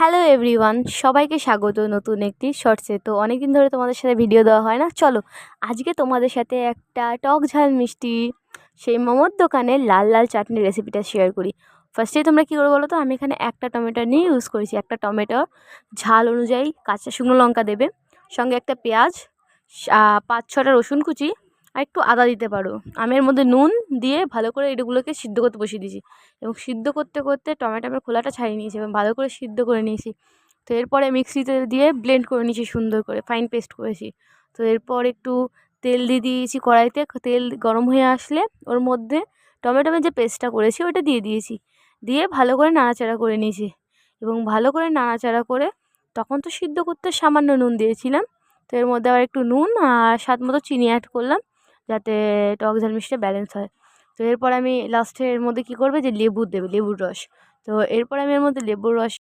Hello everyone, সবাইকে স্বাগত নতুন একটি শর্টসে। তো অনেকদিন ধরে তোমাদের সাথে ভিডিও দেওয়া হয় না। চলো আজকে তোমাদের সাথে একটা টক ঝাল মিষ্টি সেই মোমোর দোকানের লাল লাল চাটনির রেসিপিটা শেয়ার করি। ফার্স্টে তোমরা কী করবে বলো তো, আমি এখানে একটা টমেটো নিয়ে ইউজ করেছি। একটা টমেটো ঝাল অনুযায়ী কাঁচা শুকনো লঙ্কা দেবে, সঙ্গে একটা পেঁয়াজ, 5-6টা রসুন কুচি আর একটু আদা দিতে পারো। আমি এর মধ্যে নুন দিয়ে ভালো করে এগুলোকে সিদ্ধ করতে বসিয়ে দিয়েছি এবং সিদ্ধ করতে করতে টমেটোর খোলাটা ছাড়িয়ে নিয়েছি এবং ভালো করে সিদ্ধ করে নিয়েছি। তো এরপরে মিক্সিতে দিয়ে ব্লেন্ড করে নিয়েছি, সুন্দর করে ফাইন পেস্ট করেছি। তো এরপর একটু তেল দিয়ে দিয়েছি কড়াইতে। তেল গরম হয়ে আসলে ওর মধ্যে টমেটোর যে পেস্টটা করেছি ওটা দিয়ে দিয়েছি, দিয়ে ভালো করে নাড়াচাড়া করে নিয়েছি এবং ভালো করে নাড়াচাড়া করে তখন তো সিদ্ধ করতে সামান্য নুন দিয়েছিলাম। তো এর মধ্যে আবার একটু নুন আর স্বাদ মতো চিনি অ্যাড করলাম, যাতে টক ঝাল মিষ্টিটা ব্যালেন্স হয়। তো এরপর আমি লাস্টে এর মধ্যে কী করবে যে লেবু দেবে, লেবুর রস। তো এরপর আমি এর মধ্যে লেবুর রস